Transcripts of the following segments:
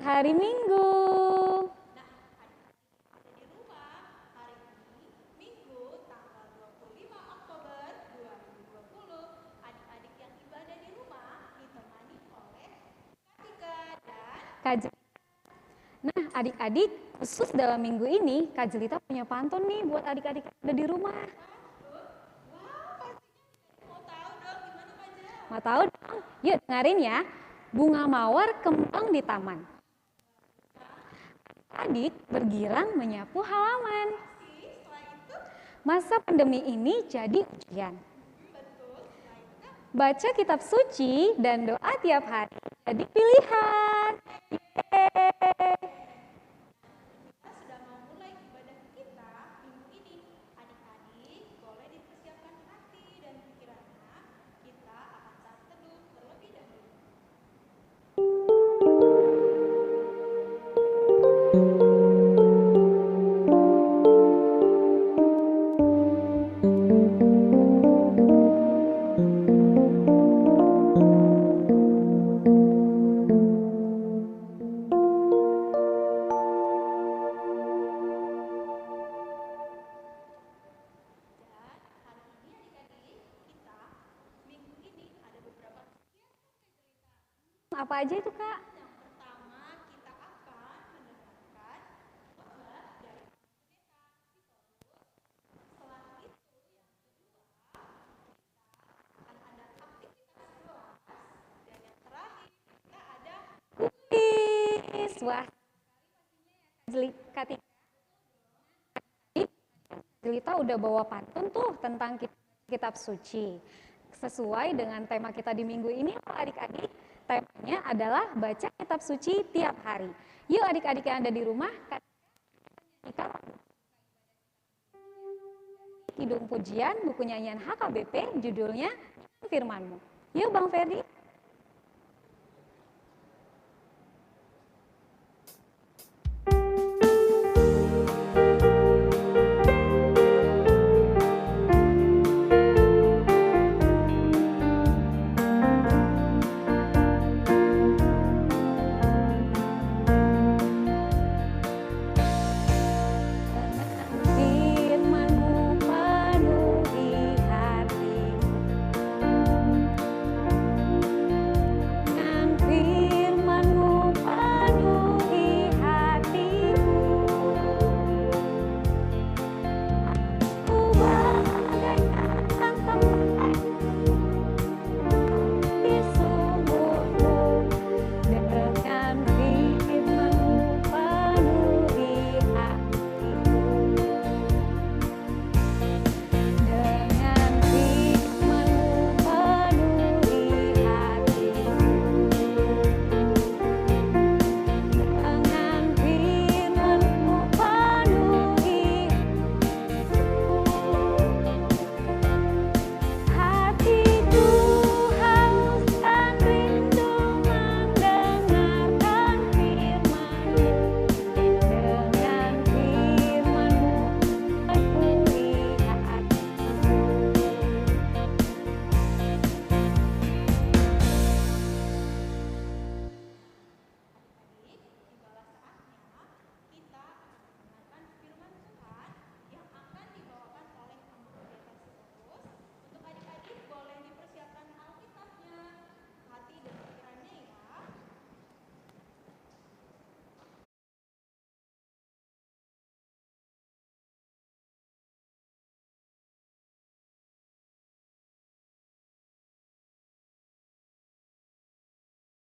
hari Minggu. Di rumah hari ini Minggu tanggal 25 Oktober 2020. Adik-adik yang ibadah di rumah ditemani oleh Katika dan Kak Jelita. Nah, adik-adik, khusus dalam minggu ini, Kak Jelita punya pantun nih buat adik-adik yang ada di rumah. mau tahu dong gimana Kak Jel? Mau tahu dong? Yuk dengerin ya. Bunga mawar kembang di taman. Adik bergirang menyapu halaman. Setelah itu Masa pandemi ini jadi ujian. Baca kitab suci dan doa tiap hari jadi pilihan. Yeay. kita sudah mau mulai ibadah kita minggu ini. Adik-adik boleh dipersiapkan hati dan pikirannya. Kita akan saat teduh terlebih dahulu. Apa aja itu, Kak? Yang pertama kita akan mendengarkan khotbah dari pendeta Sitorus. Setelah itu yang kedua akan ada aktivitas kelas dan yang terakhir kita ada Kuis. Wah, Kak Jelita udah bawa pantun tuh tentang kitab suci. Sesuai dengan tema kita di minggu ini, adik-adik, temanya adalah baca kitab suci tiap hari. Yuk adik-adik yang ada di rumah, kita Kidung Pujian, buku nyanyian HKBP, judulnya Firman-Mu. Yuk Bang Ferdi. Firman-Mu penuhi hatiku.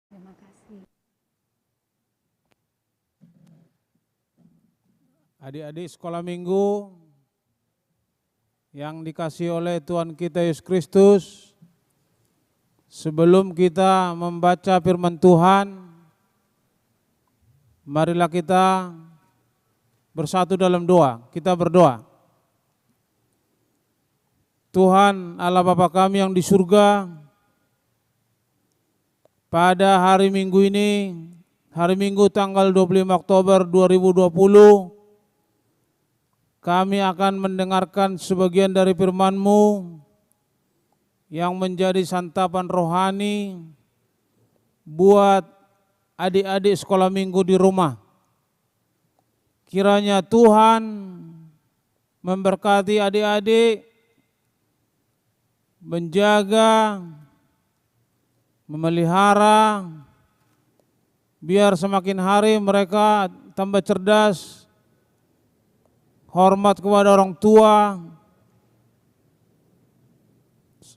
Terima kasih. Adik-adik sekolah minggu yang dikasihi oleh Tuhan kita Yesus Kristus, sebelum kita membaca firman Tuhan, marilah kita bersatu dalam doa. Kita berdoa. Tuhan Allah Bapa kami yang di surga, pada hari Minggu ini, hari Minggu tanggal 25 Oktober 2020, kami akan mendengarkan sebagian dari firman-Mu yang menjadi santapan rohani buat adik-adik sekolah minggu di rumah. Kiranya Tuhan memberkati adik-adik, menjaga, memelihara, biar semakin hari mereka tambah cerdas, hormat kepada orang tua,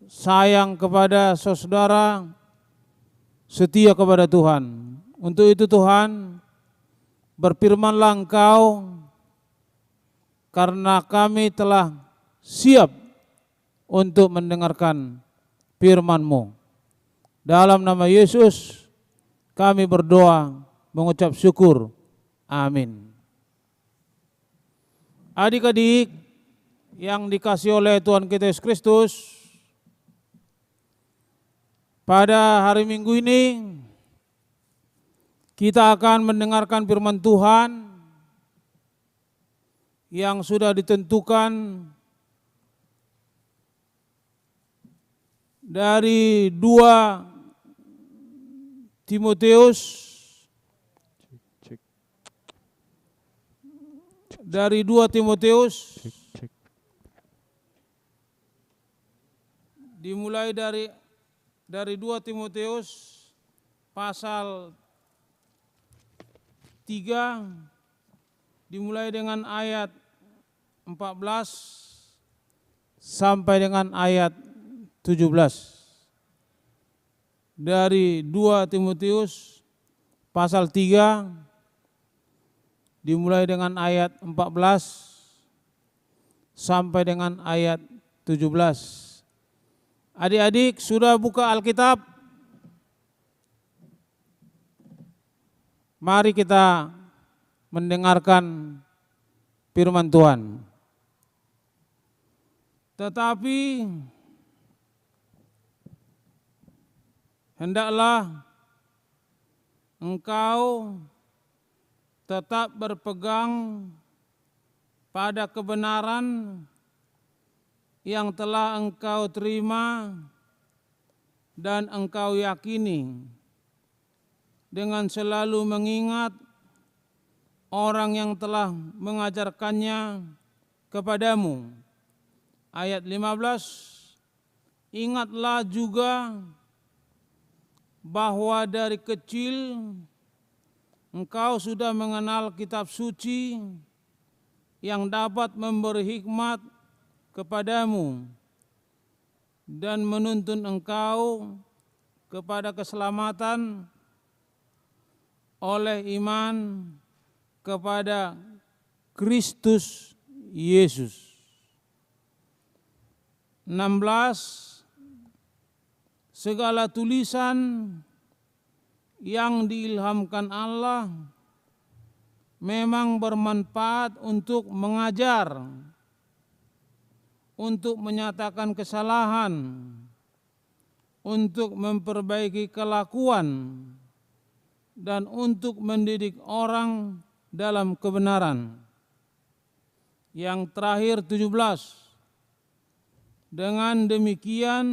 sayang kepada saudara, setia kepada Tuhan. Untuk itu Tuhan, berfirmanlah Engkau, karena kami telah siap untuk mendengarkan firman-Mu. Dalam nama Yesus kami berdoa, mengucap syukur. Amin. Adik-adik yang dikasihi oleh Tuhan kita Yesus Kristus, pada hari Minggu ini kita akan mendengarkan firman Tuhan yang sudah ditentukan dari 2 Timotius dimulai dari 2 Timotius pasal 3 dimulai dengan ayat 14 sampai dengan ayat 17. Dari 2 Timotius pasal 3 dimulai dengan ayat 14 sampai dengan ayat 17. Adik-adik sudah buka Alkitab? Mari kita mendengarkan firman Tuhan. Tetapi hendaklah engkau tetap berpegang pada kebenaran yang telah engkau terima dan engkau yakini, dengan selalu mengingat orang yang telah mengajarkannya kepadamu. Ayat 15, ingatlah juga bahwa dari kecil engkau sudah mengenal kitab suci yang dapat memberi hikmat kepadamu dan menuntun engkau kepada keselamatan oleh iman kepada Kristus Yesus. 16, segala tulisan yang diilhamkan Allah memang bermanfaat untuk mengajar, untuk menyatakan kesalahan, untuk memperbaiki kelakuan, dan untuk mendidik orang dalam kebenaran. Yang terakhir 17, dengan demikian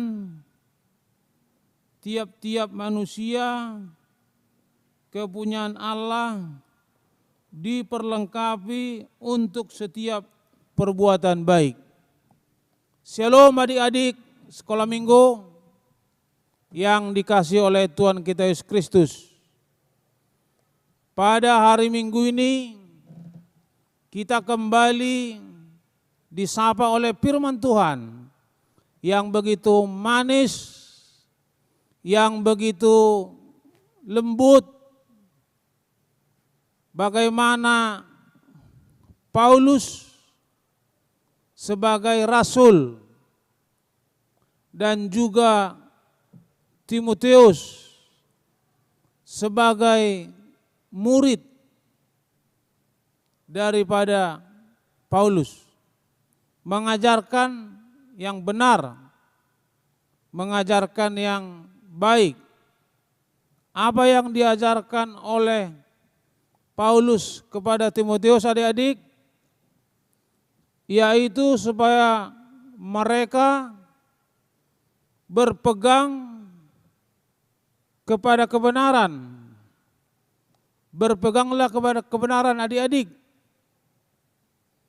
tiap-tiap manusia kepunyaan Allah diperlengkapi untuk setiap perbuatan baik. Shalom adik-adik sekolah minggu yang dikasihi oleh Tuhan kita Yesus Kristus. Pada hari Minggu ini kita kembali disapa oleh firman Tuhan yang begitu manis, yang begitu lembut. Bagaimana Paulus sebagai rasul dan juga Timotius sebagai murid daripada Paulus mengajarkan yang benar, mengajarkan yang baik. Apa yang diajarkan oleh Paulus kepada Timotius adik-adik, yaitu supaya mereka berpegang kepada kebenaran, kepada kebenaran, Berpeganglah kepada kebenaran adik-adik.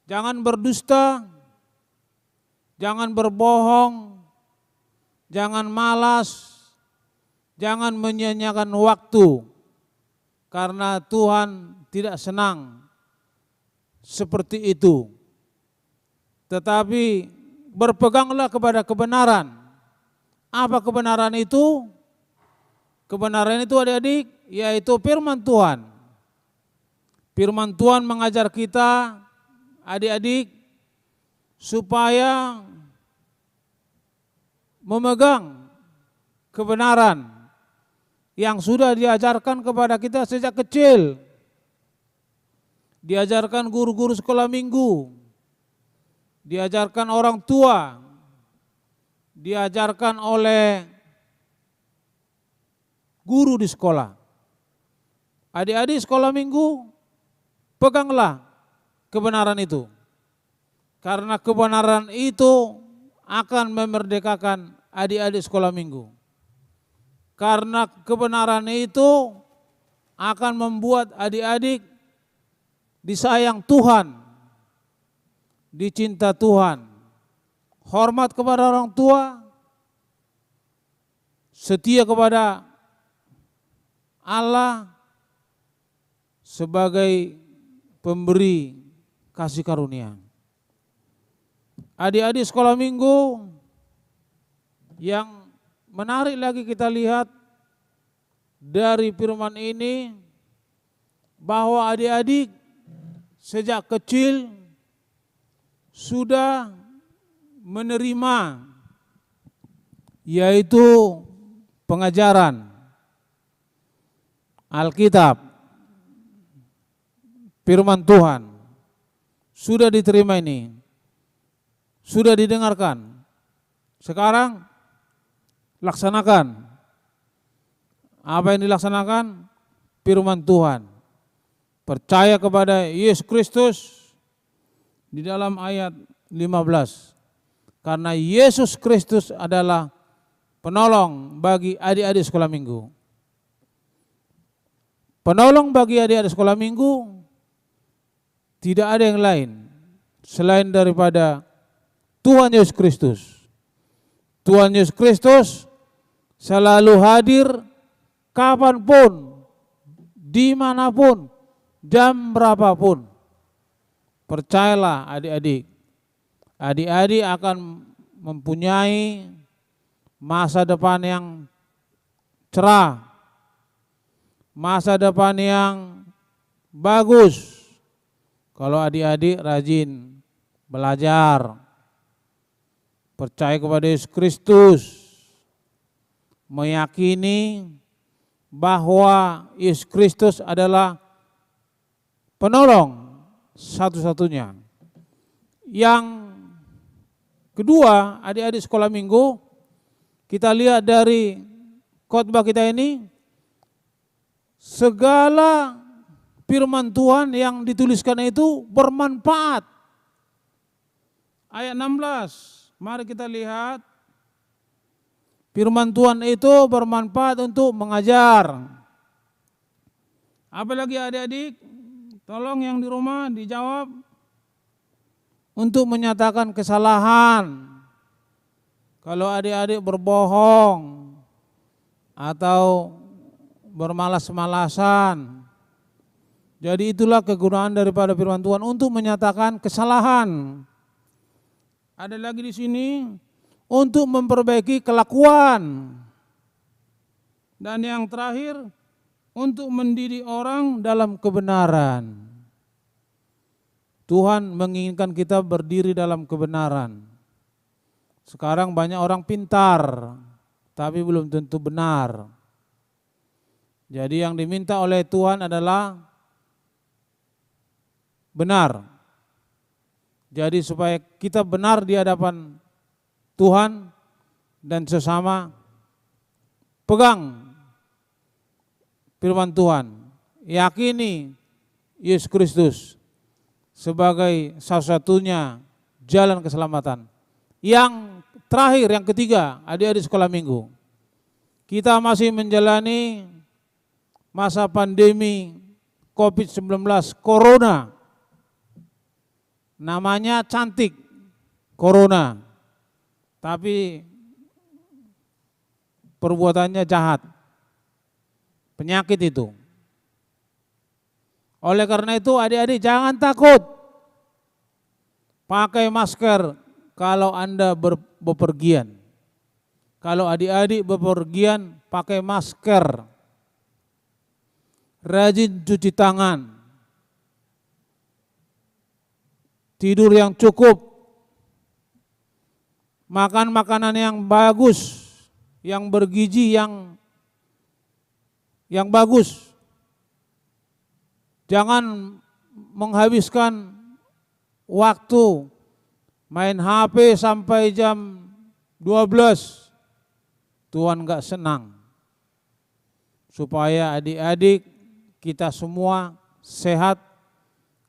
Jangan berdusta, jangan berbohong, jangan malas, jangan menyia-nyiakan waktu. Karena Tuhan tidak senang seperti itu. Tetapi berpeganglah kepada kebenaran. Apa kebenaran itu? Kebenaran itu adik-adik, yaitu firman Tuhan. Firman Tuhan mengajar kita, adik-adik, supaya memegang kebenaran yang sudah diajarkan kepada kita sejak kecil. Diajarkan guru-guru sekolah minggu, diajarkan orang tua, diajarkan oleh guru di sekolah. Adik-adik sekolah minggu, peganglah kebenaran itu. Karena kebenaran itu akan memerdekakan adik-adik sekolah minggu. Karena kebenaran itu akan membuat adik-adik disayang Tuhan, dicinta Tuhan, hormat kepada orang tua, setia kepada Allah sebagai pemberi kasih karunia. Adik-adik sekolah minggu, yang menarik lagi kita lihat dari firman ini, bahwa adik-adik sejak kecil sudah menerima, yaitu pengajaran Alkitab, firman Tuhan. Sudah diterima ini, sudah didengarkan. Sekarang laksanakan. Apa yang dilaksanakan? Firman Tuhan. Percaya kepada Yesus Kristus di dalam ayat 15. Karena Yesus Kristus adalah penolong bagi adik-adik sekolah minggu. Penolong bagi adik-adik sekolah minggu tidak ada yang lain selain daripada Tuhan Yesus Kristus. Tuhan Yesus Kristus selalu hadir kapanpun, dimanapun, jam berapapun. Percayalah adik-adik, adik-adik akan mempunyai masa depan yang cerah, masa depan yang bagus kalau adik-adik rajin belajar, percaya kepada Yesus Kristus, meyakini bahwa Yesus Kristus adalah penolong satu-satunya. Yang kedua, adik-adik sekolah minggu, kita lihat dari khotbah kita ini, segala firman Tuhan yang dituliskan itu bermanfaat. Ayat 16, mari kita lihat. Firman Tuhan itu bermanfaat untuk mengajar. Apalagi adik-adik, tolong yang di rumah dijawab. Untuk menyatakan kesalahan. Kalau adik-adik berbohong atau bermalas-malasan. Jadi itulah kegunaan daripada firman Tuhan untuk menyatakan kesalahan. Ada lagi di sini untuk memperbaiki kelakuan. Dan yang terakhir, untuk mendidik orang dalam kebenaran. Tuhan menginginkan kita berdiri dalam kebenaran. Sekarang banyak orang pintar, tapi belum tentu benar. Jadi yang diminta oleh Tuhan adalah benar. Jadi supaya kita benar di hadapan Tuhan dan sesama, pegang firman Tuhan, yakini Yesus Kristus sebagai satu-satunya jalan keselamatan. Yang terakhir, yang ketiga, adik-adik sekolah minggu, kita masih menjalani masa pandemi COVID-19 Corona. Namanya cantik, Corona. Tapi perbuatannya jahat. Penyakit itu. Oleh karena itu adik-adik jangan takut. Pakai masker kalau Anda bepergian. Kalau adik-adik bepergian pakai masker. Rajin cuci tangan. Tidur yang cukup. Makan makanan yang bagus, yang bergizi, yang bagus. Jangan menghabiskan waktu main HP sampai jam 12. Tuhan enggak senang. Supaya adik-adik kita semua sehat,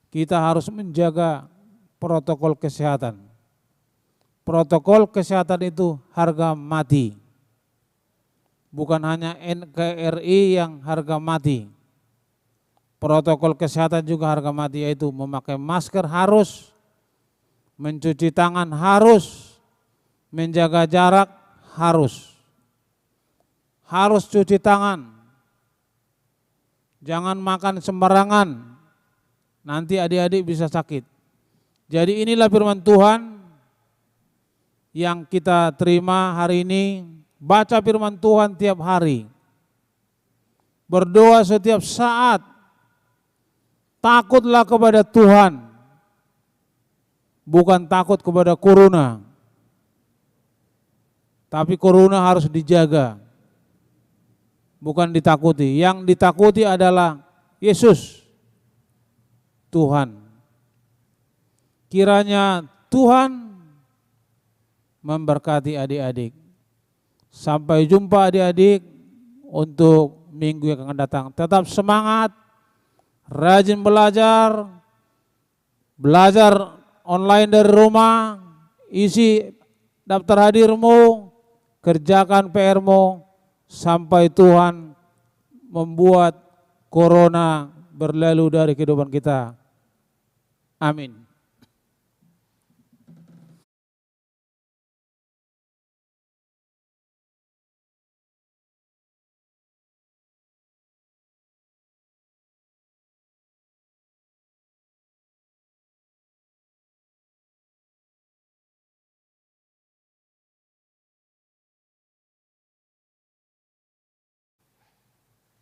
kita harus menjaga protokol kesehatan. Protokol kesehatan itu harga mati. Bukan hanya NKRI yang harga mati. Protokol kesehatan juga harga mati, yaitu memakai masker harus, mencuci tangan harus, menjaga jarak harus. Harus cuci tangan. Jangan makan sembarangan. Nanti adik-adik bisa sakit. Jadi inilah firman Tuhan yang kita terima hari ini. Baca firman Tuhan tiap hari. Berdoa setiap saat. Takutlah kepada Tuhan. Bukan takut kepada corona. Tapi corona harus dijaga. Bukan ditakuti. Yang ditakuti adalah Yesus, Tuhan. Kiranya Tuhan memberkati adik-adik. Sampai jumpa adik-adik untuk minggu yang akan datang. Tetap semangat, rajin belajar, belajar online dari rumah, isi daftar hadirmu, kerjakan PR-mu, sampai Tuhan membuat corona berlalu dari kehidupan kita. Amin.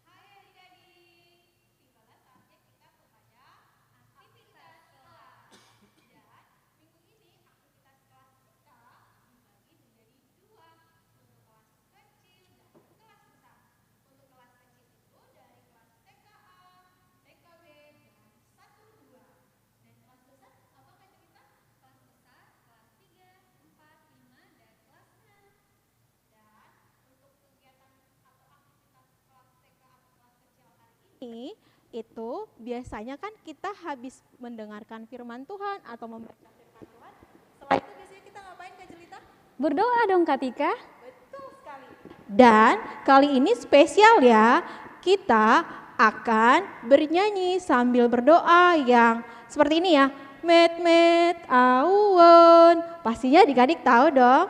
Hai adik-adik, tibalah saatnya kita kepada aktivitas kelas. Dan minggu ini aktivitas kelas kita dibagi menjadi dua, untuk kelas kecil dan kelas besar. Untuk kelas kecil itu dari kelas TKA, TKB, dan 1, 2. Dan kelas besar apakah cerita? Kelas besar kelas 3, 4, 5, dan kelas 6. Dan untuk kegiatan atau aktivitas kelas TK atau kelas kecil hari ini itu biasanya kan kita habis mendengarkan firman Tuhan atau membaca firman Tuhan. Setelah itu biasanya kita ngapain Kak Jelita? Berdoa dong Kak Tika. Betul sekali. Dan kali ini spesial ya, kita akan bernyanyi sambil berdoa yang seperti ini ya. Met met awon. Pastinya adik-adik tahu dong.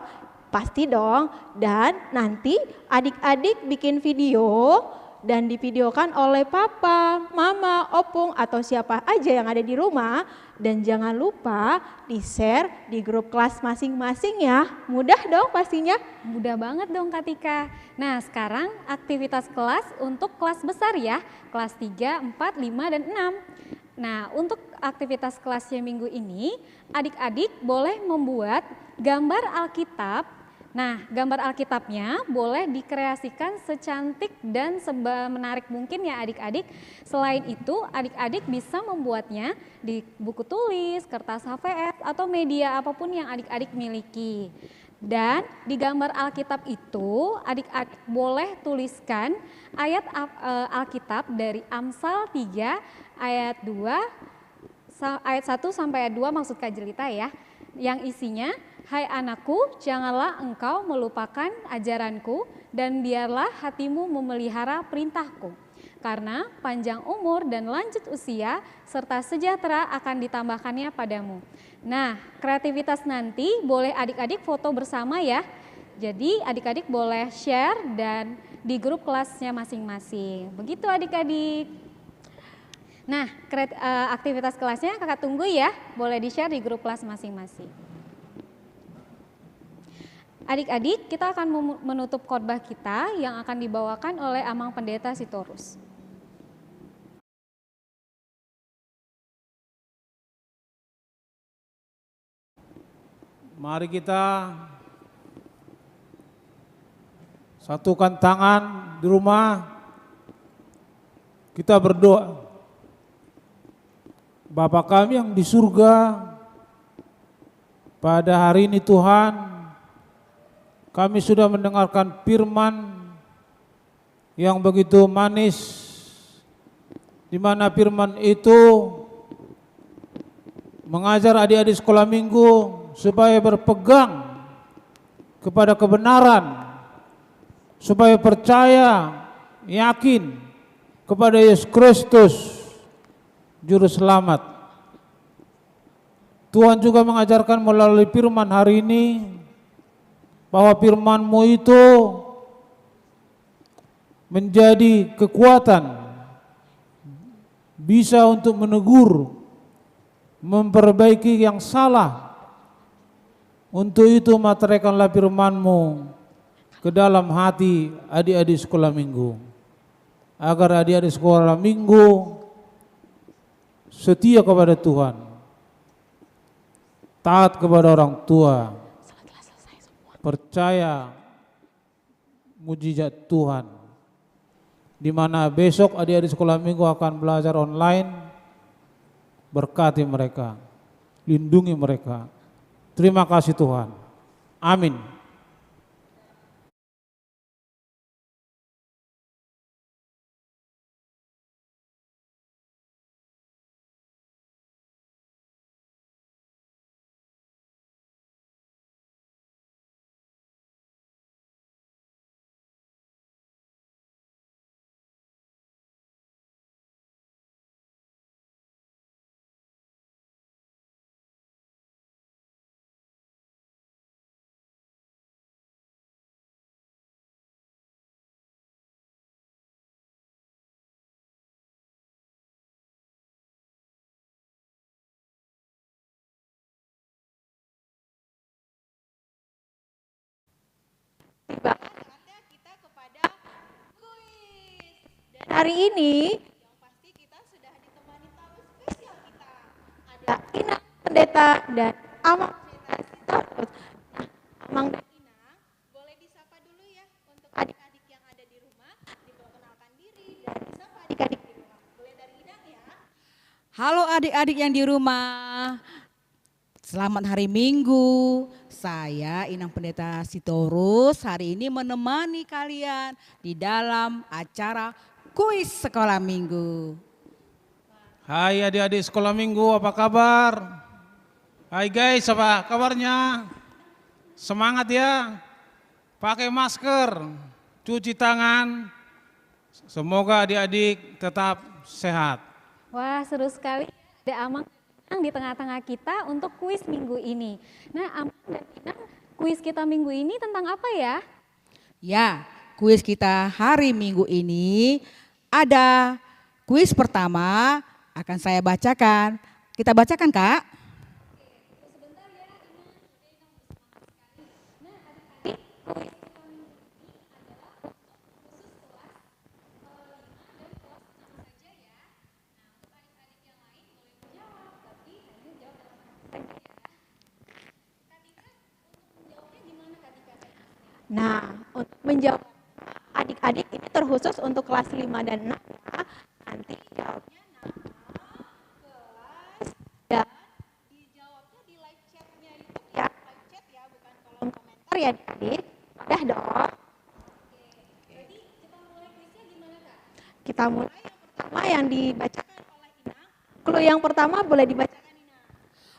Pasti dong. Dan nanti adik-adik bikin video dan divideokan oleh papa, mama, opung atau siapa aja yang ada di rumah. Dan jangan lupa di-share di grup kelas masing-masing ya. Mudah dong pastinya. Mudah banget dong Kak Tika. Nah sekarang aktivitas kelas untuk kelas besar ya. Kelas 3, 4, 5, dan 6. Nah untuk aktivitas kelasnya minggu ini adik-adik boleh membuat gambar Alkitab. Nah gambar Alkitabnya boleh dikreasikan secantik dan semenarik mungkin ya adik-adik. Selain itu adik-adik bisa membuatnya di buku tulis, kertas HVS atau media apapun yang adik-adik miliki. Dan di gambar Alkitab itu adik-adik boleh tuliskan ayat Alkitab dari Amsal 3 ayat 2 ayat 1 sampai ayat 2 maksud Kak Jelita ya. Yang isinya, hai anakku, janganlah engkau melupakan ajaranku dan biarlah hatimu memelihara perintahku. karena panjang umur dan lanjut usia serta sejahtera akan ditambahkannya padamu. Nah, kreativitas nanti boleh adik-adik foto bersama ya. Jadi adik-adik boleh share dan di grup kelasnya masing-masing. Begitu adik-adik. Nah, aktivitas kelasnya kakak tunggu ya, boleh di-share di grup kelas masing-masing. Adik-adik, kita akan menutup khotbah kita yang akan dibawakan oleh Amang Pendeta Sitorus. Mari kita satukan tangan di rumah, kita berdoa. Bapa kami yang di surga, pada hari ini Tuhan, kami sudah mendengarkan firman yang begitu manis, di mana firman itu mengajar adik-adik sekolah minggu supaya berpegang kepada kebenaran, supaya percaya, yakin kepada Yesus Kristus, Juru Selamat. Tuhan juga mengajarkan melalui firman hari ini, bahwa firman-Mu itu menjadi kekuatan, bisa untuk menegur, memperbaiki yang salah. Untuk itu materaikanlah firman-Mu ke dalam hati adik-adik sekolah minggu, agar adik-adik sekolah minggu setia kepada Tuhan, taat kepada orang tua, percaya mujizat Tuhan, di mana besok adik-adik sekolah minggu akan belajar online. Berkati mereka, lindungi mereka. Terima kasih Tuhan. Amin. Saatnya kita kepada kuis. Dan hari ini yang pasti kita sudah ditemani tamu spesial kita. Ada Inang Pendeta dan Amang Pendeta Sitorus. Nah, Amang dan Inang boleh disapa dulu ya untuk adik-adik yang ada di rumah, diperkenalkan diri dan disapa adik-adik di rumah. Boleh dari Inang ya. Halo adik-adik yang di rumah, selamat hari Minggu. Saya Inang Pendeta Sitorus hari ini menemani kalian di dalam acara kuis sekolah minggu. Hai adik-adik sekolah minggu, apa kabar? Hai guys, apa kabarnya? Semangat ya, pakai masker, cuci tangan, semoga adik-adik tetap sehat. Wah, seru sekali ada Amang dan Inang di tengah-tengah kita untuk kuis minggu ini. Nah, Amang dan Inang, kuis kita minggu ini tentang apa ya? Ya, kuis kita hari Minggu ini ada kuis pertama akan saya bacakan. Kita bacakan Kak. Nah, untuk menjawab adik-adik ini terkhusus untuk kelas 5 dan 6 ya. Nanti jawabnya nama, kelas, dan dijawabnya di live chatnya YouTube ya. Live chat ya, bukan kolom komentar ya adik-adik. Udah dong. Jadi kita mulai kuisnya gimana Kak? Kita mulai yang pertama yang dibacakan oleh Inang. Clue yang pertama boleh dibacakan Inang.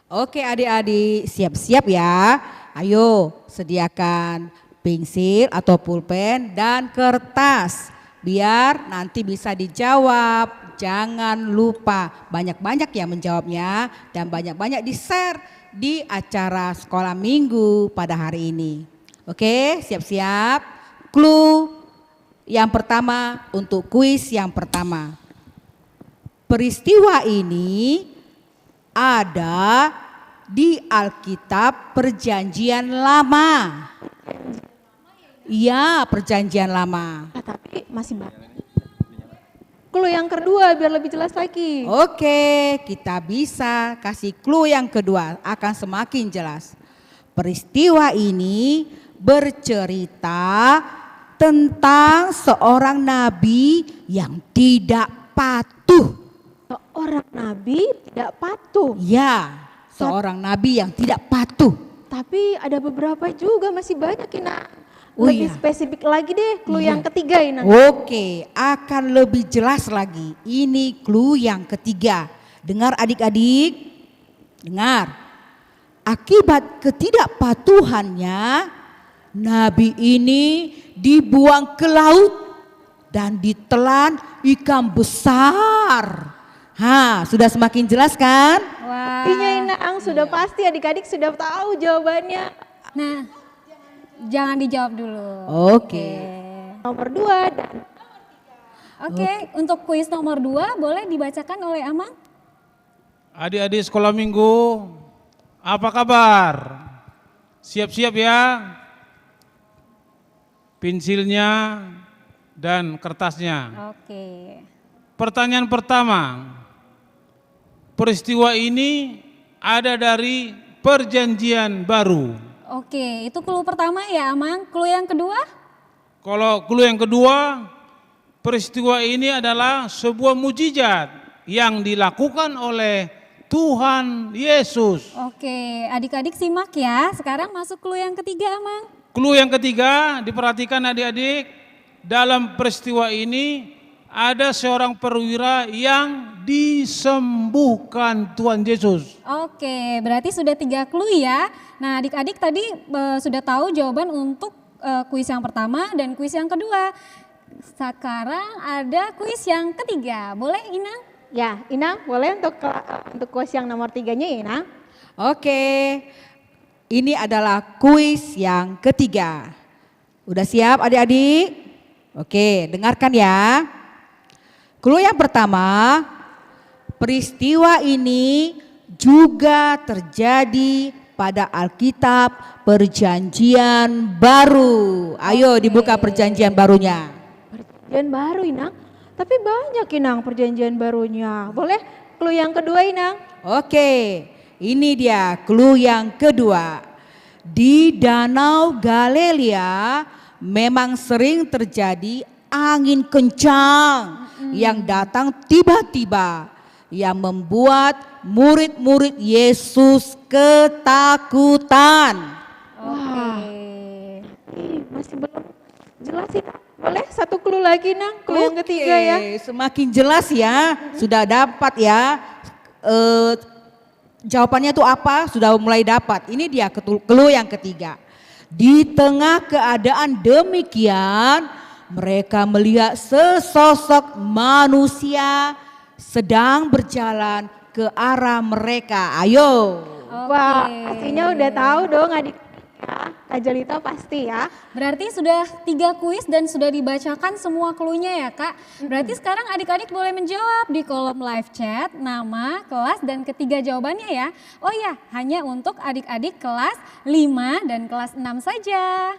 Oke adik-adik, siap-siap ya. Ayo sediakan pensil atau pulpen dan kertas. biar nanti bisa dijawab. Jangan lupa banyak-banyak yang menjawabnya dan banyak-banyak di-share di acara sekolah minggu pada hari ini. Oke, siap-siap. Clue yang pertama untuk kuis yang pertama. Peristiwa ini ada di Alkitab Perjanjian Lama. Iya, Perjanjian Lama. Tapi masih banyak. Clue yang kedua biar lebih jelas lagi. Oke, kita bisa kasih clue yang kedua, akan semakin jelas. Peristiwa ini bercerita tentang seorang nabi yang tidak patuh. Seorang nabi tidak patuh. Ya, seorang nabi yang tidak patuh. Tapi ada beberapa juga, masih banyak Ina. Oh Lebih iya. spesifik lagi deh, clue Iya. yang ketiga Ina. Oke, akan lebih jelas lagi. Ini clue yang ketiga. Dengar adik-adik, dengar. Akibat ketidakpatuhannya, nabi ini dibuang ke laut dan ditelan ikan besar. Sudah semakin jelas kan? Wah. Iya Inaang, sudah pasti adik-adik sudah tahu jawabannya. Nah, jangan dijawab dulu. Oke. Nomor 2 dan Oke, untuk kuis nomor 2 boleh dibacakan oleh Amang? Adik-adik sekolah minggu, apa kabar? Siap-siap ya. Pensilnya dan kertasnya. Oke. Pertanyaan pertama. Peristiwa ini ada dari Perjanjian Baru. Oke, itu clue pertama ya Amang. Clue yang kedua? Kalau clue yang kedua, peristiwa ini adalah sebuah mujizat yang dilakukan oleh Tuhan Yesus. Oke, adik-adik simak ya. Sekarang masuk clue yang ketiga Amang. Clue yang ketiga, diperhatikan adik-adik, dalam peristiwa ini ada seorang perwira yang disembuhkan Tuhan Yesus. Oke, berarti sudah 3 clue ya. Nah adik-adik tadi sudah tahu jawaban untuk kuis yang pertama dan kuis yang kedua. Sekarang ada kuis yang ketiga. Boleh Inang? ya Inang boleh untuk kuis yang nomor 3-nya ya Inang. Oke, ini adalah kuis yang ketiga. Udah siap adik-adik? Oke, dengarkan ya. Clue yang pertama, peristiwa ini juga terjadi pada Alkitab Perjanjian Baru. Ayo dibuka Perjanjian Barunya. Perjanjian baru Inang. Tapi banyak Inang perjanjian barunya. Boleh clue yang kedua Inang? Oke, ini dia clue yang kedua. Di Danau Galilea memang sering terjadi angin kencang yang datang tiba-tiba yang membuat murid-murid Yesus ketakutan. Oke. Masih belum jelas Inang. Boleh satu clue lagi Nang, clue yang ketiga ya. Semakin jelas ya, sudah dapat ya. Jawabannya itu apa? Sudah mulai dapat. Ini dia clue yang ketiga. Di tengah keadaan demikian, mereka melihat sesosok manusia sedang berjalan ke arah mereka. Ayo. Wah, pastinya udah tahu dong adik ya. Kak Jelita pasti ya. Berarti sudah 3 kuis dan sudah dibacakan semua clue-nya ya Kak. Berarti sekarang adik-adik boleh menjawab di kolom live chat nama, kelas dan ketiga jawabannya ya. Oh ya, hanya untuk adik-adik kelas 5 dan kelas 6 saja.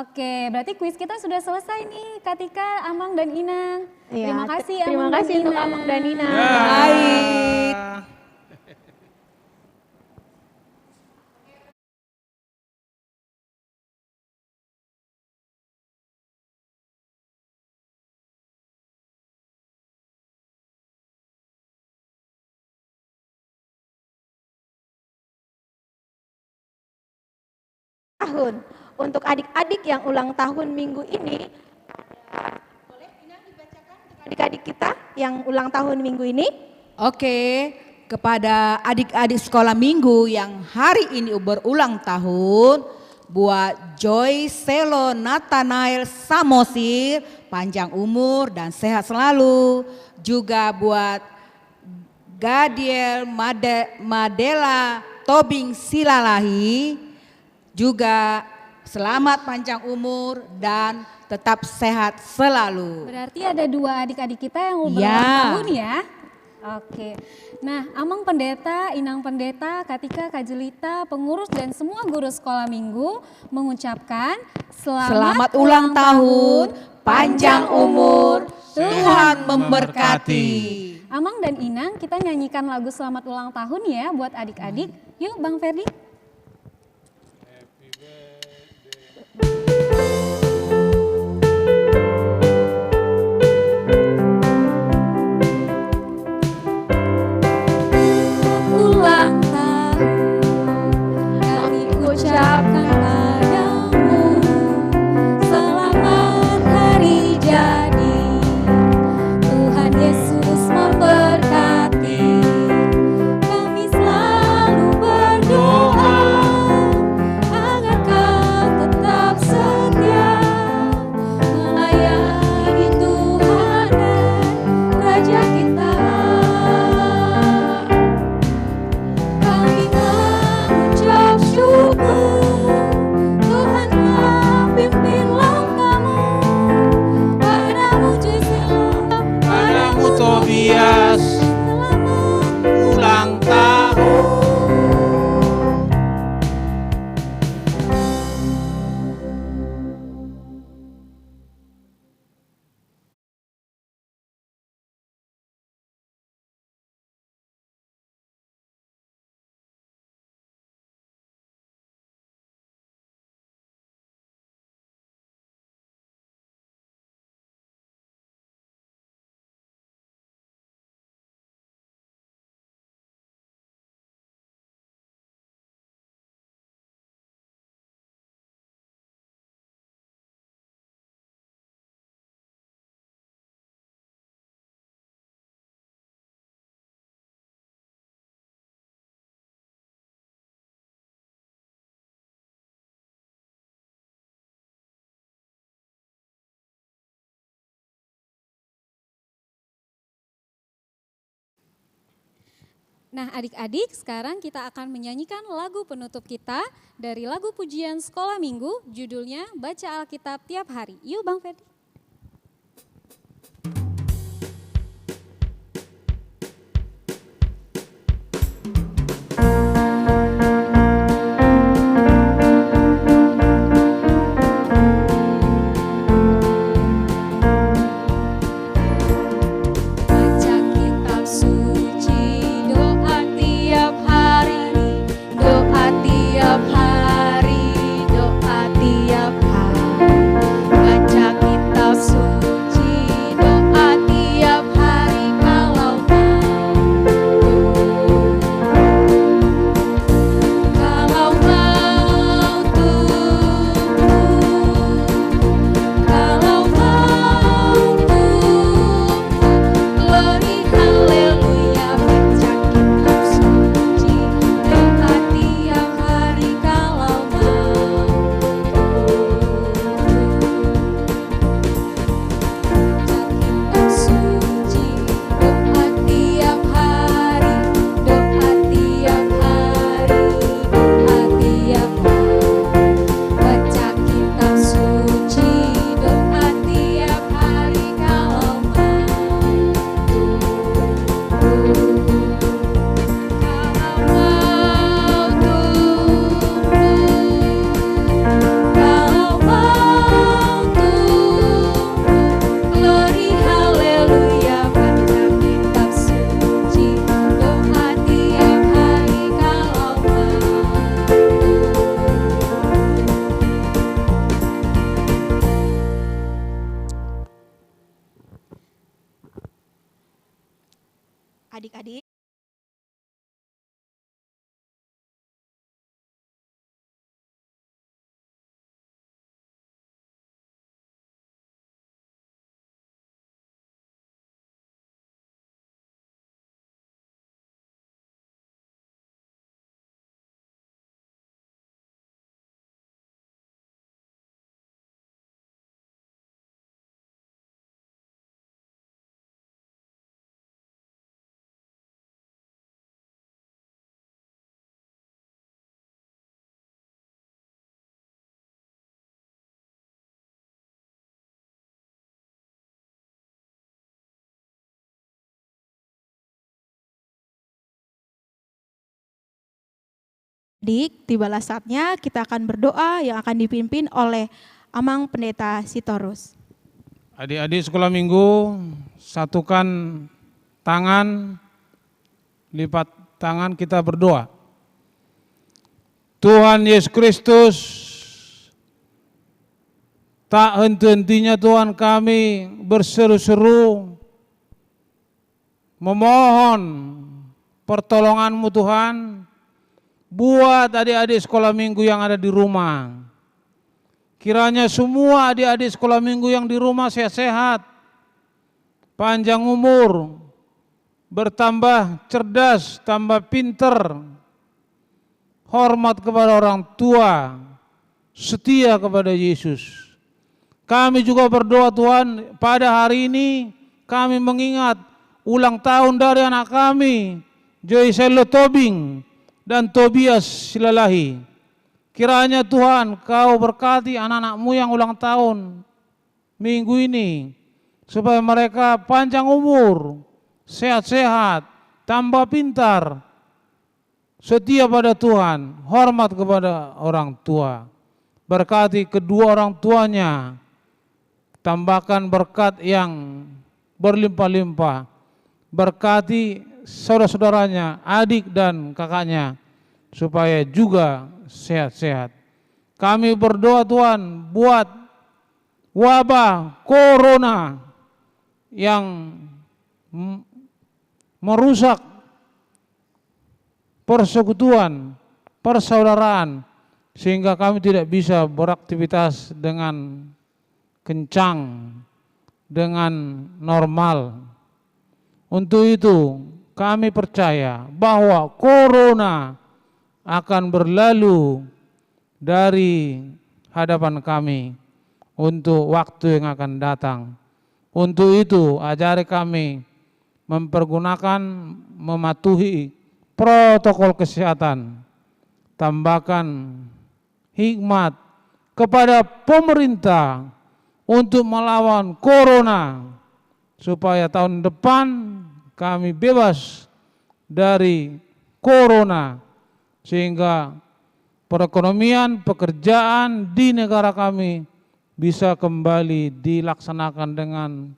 Oke, berarti kuis kita sudah selesai nih Kak Tika, Amang dan Inang. Iya, Terima kasih terima Amang dan kasih untuk Inang. Amang dan Inang. Baik. Tahun. Untuk adik-adik yang ulang tahun minggu ini, boleh Inang dibacakan untuk adik-adik kita yang ulang tahun minggu ini? Oke, kepada adik-adik sekolah minggu yang hari ini berulang tahun, buat Joy Selo Nathanael Samosir, panjang umur dan sehat selalu. Juga buat Gadiel Madela Tobing Silalahi, juga selamat panjang umur dan tetap sehat selalu. Berarti ada 2 adik-adik kita yang ulang Ya. tahun ya. Oke. Nah, Amang Pendeta, Inang Pendeta, Katika, Kak Jelita, pengurus dan semua guru sekolah minggu mengucapkan Selamat ulang tahun, panjang umur, Tuhan memberkati. Amang dan Inang, kita nyanyikan lagu selamat ulang tahun ya buat adik-adik. Yuk Bang Ferdi. Ulang tahun kami ucapkan padamu, selamat hari jadi, Tuhan Yesus memberkati. Kami selalu berdoa agar kau tetap setia melayani Tuhan dan Raja kita. Kami mengucap syukur, Tuhan telah pimpin langkahmu. Padamu Joyce, Padamu Tobias, ulang tahun. Nah adik-adik, sekarang kita akan menyanyikan lagu penutup kita dari lagu pujian sekolah minggu, judulnya Baca Alkitab Tiap Hari. Yuk Bang Ferdi. Baca kitab suci, doa tiap hari, doa tiap hari, doa tiap hari. Baca kitab suci, doa tiap hari kalau mau tumbuh, kalau mau tumbuh. Glory haleluya, baca kitab suci, doa tiap hari kalau mau baca kitab suci, doa tiap hari, doa tiap hari, doa tiap hari. Baca kitab suci, doa tiap hari kalau mau Glory haleluya, baca kitab suci, doa tiap hari kalau Adik-adik, Dik, tibalah saatnya kita akan berdoa yang akan dipimpin oleh Amang Pendeta Sitorus. Adik-adik sekolah minggu, satukan tangan, lipat tangan, kita berdoa. Tuhan Yesus Kristus, tak henti-hentinya Tuhan kami berseru-seru memohon pertolongan-Mu Tuhan, buat adik-adik sekolah minggu yang ada di rumah. Kiranya semua adik-adik sekolah minggu yang di rumah sehat-sehat, panjang umur, bertambah cerdas, tambah pinter, hormat kepada orang tua, setia kepada Yesus. Kami juga berdoa Tuhan, pada hari ini kami mengingat ulang tahun dari anak kami, Joycello Tobing dan Tobias Silalahi. Kiranya Tuhan Kau berkati anak-anak-Mu yang ulang tahun minggu ini, supaya mereka panjang umur, sehat-sehat, tambah pintar, setia pada Tuhan, hormat kepada orang tua. Berkati kedua orang tuanya, tambahkan berkat yang berlimpah-limpah. Berkati saudara-saudaranya, adik dan kakaknya, supaya juga sehat-sehat. Kami berdoa Tuhan buat wabah corona yang merusak persekutuan, persaudaraan, sehingga kami tidak bisa beraktivitas dengan kencang, dengan normal. Untuk itu kami percaya bahwa corona akan berlalu dari hadapan kami untuk waktu yang akan datang. Untuk itu ajari kami mematuhi protokol kesehatan. Tambahkan hikmat kepada pemerintah untuk melawan corona, supaya tahun depan kami bebas dari corona, sehingga perekonomian, pekerjaan di negara kami bisa kembali dilaksanakan dengan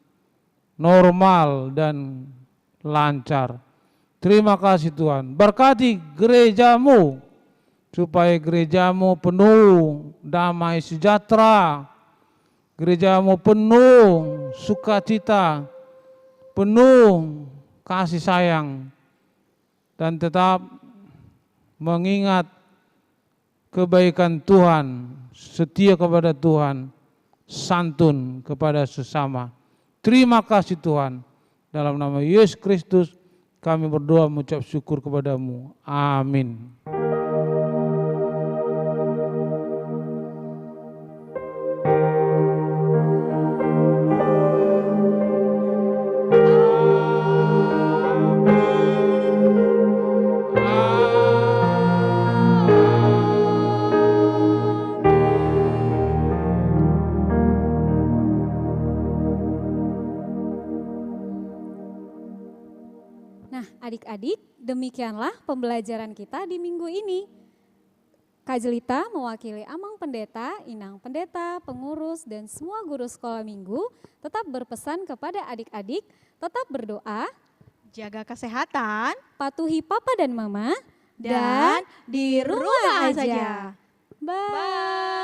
normal dan lancar. Terima kasih Tuhan. Berkati gereja-Mu, supaya gereja-Mu penuh damai sejahtera, gereja-Mu penuh sukacita, penuh kasih sayang, dan tetap mengingat kebaikan Tuhan, setia kepada Tuhan, santun kepada sesama. Terima kasih Tuhan. Dalam nama Yesus Kristus kami berdoa mengucap syukur kepada-Mu. Amin. Nah, adik-adik, demikianlah pembelajaran kita di minggu ini. Kak Jelita mewakili Amang Pendeta, Inang Pendeta, pengurus, dan semua guru sekolah minggu tetap berpesan kepada adik-adik, tetap berdoa, Jaga kesehatan, patuhi papa dan mama, dan di rumah saja. Bye.